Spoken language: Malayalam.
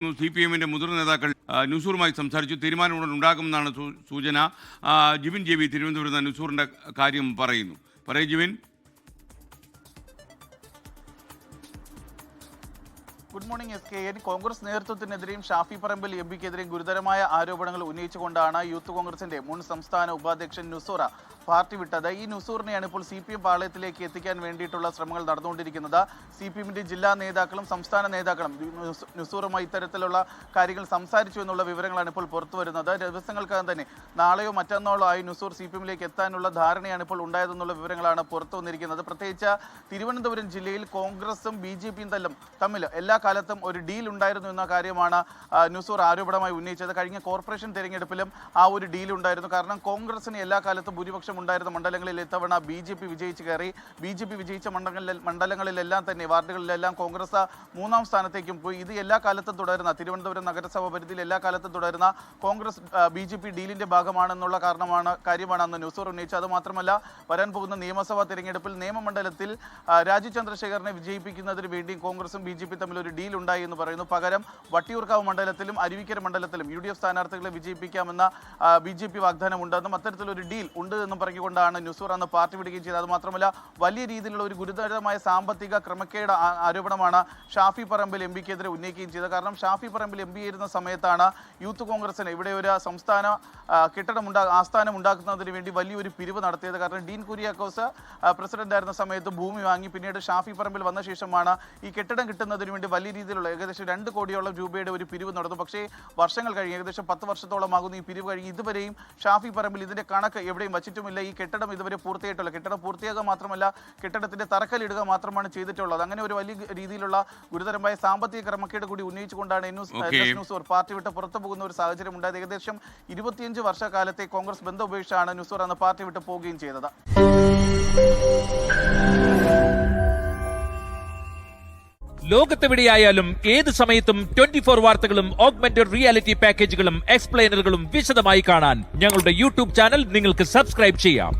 CPM-ന്റെ മുതിർന്ന നേതാക്കൾ നുസൂറുമായി സംസാരിച്ചു. തീരുമാനമുടൻ ഉണ്ടാകുമെന്നാണ് സൂചന. ജിബിൻ JB തിരുവനന്തപുരത്ത് നുസൂറിന്റെ കാര്യം പറയുന്നു. പറയൂ Jibin. Good morning SK. Congress നേതൃത്വത്തിനെതിരെയും ഷാഫി പറമ്പിൽ MPക്കെതിരെയും ഗുരുതരമായ ആരോപണങ്ങൾ ഉന്നയിച്ചുകൊണ്ടാണ് യൂത്ത് കോൺഗ്രസിന്റെ മുൻ സംസ്ഥാന ഉപാധ്യക്ഷൻ നുസൂറ പാർട്ടി വിട്ടത്. ഈ നുസൂറിനെയാണ് ഇപ്പോൾ CPM പാളയത്തിലേക്ക് എത്തിക്കാൻ വേണ്ടിയിട്ടുള്ള ശ്രമങ്ങൾ നടന്നുകൊണ്ടിരിക്കുന്നത്. CPM-ന്റെ ജില്ലാ നേതാക്കളും സംസ്ഥാന നേതാക്കളും നുസൂറുമായി ഇത്തരത്തിലുള്ള കാര്യങ്ങൾ സംസാരിച്ചു എന്നുള്ള വിവരങ്ങളാണ് ഇപ്പോൾ പുറത്തു വരുന്നത്. ദിവസങ്ങൾക്കകം തന്നെ നാളെയോ മറ്റന്നാളോ ആയി നുസൂർ CPM-ലേക്ക് എത്താനുള്ള ധാരണയാണ് ഇപ്പോൾ ഉണ്ടായതെന്നുള്ള വിവരങ്ങളാണ് പുറത്തു വന്നിരിക്കുന്നത്. പ്രത്യേകിച്ച് തിരുവനന്തപുരം ജില്ലയിൽ കോൺഗ്രസും BJP-യും തമ്മിൽ എല്ലാ കാലത്തും ഒരു ഡീൽ ഉണ്ടായിരുന്നു എന്ന കാര്യമാണ് നുസൂർ ആരോപണമായി ഉന്നയിച്ചത്. കഴിഞ്ഞ കോർപ്പറേഷൻ തെരഞ്ഞെടുപ്പിലും ആ ഒരു ഡീൽ ഉണ്ടായിരുന്നു. കാരണം കോൺഗ്രസിന് എല്ലാ കാലത്തും ഭൂരിപക്ഷം ഉണ്ടായിരുന്ന മണ്ഡലങ്ങളിൽ ഇത്തവണ BJP വിജയിച്ച് കയറി. BJP വിജയിച്ച മണ്ഡലങ്ങളിലെല്ലാം തന്നെ വാർഡുകളിലെല്ലാം കോൺഗ്രസ് 3-ാം സ്ഥാനത്തേക്കും പോയി. ഇത് എല്ലാ കാലത്തും തുടരുന്ന തിരുവനന്തപുരം നഗരസഭ പരിധിയിൽ എല്ലാ കാലത്തും തുടരുന്ന കോൺഗ്രസ് BJP ഡീലിന്റെ ഭാഗമാണെന്നുള്ള കാര്യമാണ് അന്ന് നുസൂർ ഉന്നയിച്ചത്. അതുമാത്രമല്ല, വരാൻ പോകുന്ന നിയമസഭാ തെരഞ്ഞെടുപ്പിൽ നിയമമണ്ഡലത്തിൽ രാജീവ് ചന്ദ്രശേഖരനെ വിജയിപ്പിക്കുന്നതിന് വേണ്ടി കോൺഗ്രസും BJP തമ്മിൽ ഒരു ഡീൽ ഉണ്ടായി എന്ന് പറയുന്നു. പകരം വട്ടിയൂർക്കാവ് മണ്ഡലത്തിലും അരുവിക്കര മണ്ഡലത്തിലും UDF സ്ഥാനാർത്ഥികളെ വിജയിപ്പിക്കാമെന്ന BJP വാഗ്ദാനമുണ്ടെന്നും അത്തരത്തിലൊരു ഡീൽ ഉണ്ട് എന്നും പറഞ്ഞുകൊണ്ടാണ് നുസൂർ അന്ന് പാർട്ടി വിടുകയും ചെയ്തത്. അതുമാത്രമല്ല, വലിയ രീതിയിലുള്ള ഒരു ഗുരുതരമായ സാമ്പത്തിക ക്രമക്കേട് ആരോപണമാണ് ഷാഫി പറമ്പിൽ MPക്കെതിരെ ഉന്നയിക്കുകയും ചെയ്തത്. കാരണം ഷാഫി പറമ്പിൽ MP ആയിരുന്ന സമയത്താണ് യൂത്ത് കോൺഗ്രസിന് ഇവിടെ ഒരു സംസ്ഥാന ആസ്ഥാനം ഉണ്ടാക്കുന്നതിന് വേണ്ടി വലിയൊരു പിരിവ് നടത്തിയത്. കാരണം ഡീൻ കുര്യാക്കോസ് പ്രസിഡന്റ് ആയിരുന്ന സമയത്ത് ഭൂമി വാങ്ങി. പിന്നീട് ഷാഫി പറമ്പിൽ വന്ന ശേഷമാണ് ഈ കെട്ടിടം കിട്ടുന്നതിന് വേണ്ടി വലിയ രീതിയിലുള്ള ഏകദേശം 2 കോടിയോളം രൂപയുടെ ഒരു പിരിവ് നടന്നു. പക്ഷേ വർഷങ്ങൾ കഴിഞ്ഞ് ഏകദേശം 10 വർഷത്തോളമാകുന്നു ഈ പിരിവ് കഴിഞ്ഞ് ഇതുവരെയും ഷാഫി പറമ്പിൽ ഇതിന്റെ കണക്ക് എവിടെയും വച്ചിട്ടുമില്ല. ഈ കെട്ടിടം ഇതുവരെ പൂർത്തിയായിട്ടുള്ള കെട്ടിടം പൂർത്തിയാക്കുക മാത്രമല്ല, കെട്ടിടത്തിന്റെ തറക്കല്ലിടുക മാത്രമാണ് ചെയ്തിട്ടുള്ളത്. അങ്ങനെ ഒരു വലിയ രീതിയിലുള്ള ഗുരുതരമായ സാമ്പത്തിക ക്രമക്കേട് കൂടി ഉന്നയിച്ചുകൊണ്ടാണ് നുസൂർ പാർട്ടി വിട്ട് പുറത്തു പോകുന്ന ഒരു സാഹചര്യം ഉണ്ടായത്. ഏകദേശം 25 വർഷക്കാലത്തെ കോൺഗ്രസ് ബന്ധം ഉപേക്ഷിച്ചാണ് നുസൂർ അന്ന് പാർട്ടി വിട്ട് പോവുകയും ചെയ്തത്. ലോകത്തെവിടെയായാലും ഏത് സമയത്തും 24 വാർത്തകളും ഓഗ്മെന്റഡ് റിയാലിറ്റി പാക്കേജുകളും എക്സ്പ്ലെയിനറുകളും വിശദമായി കാണാൻ ഞങ്ങളുടെ YouTube ചാനൽ നിങ്ങൾക്ക് സബ്സ്ക്രൈബ് ചെയ്യാം.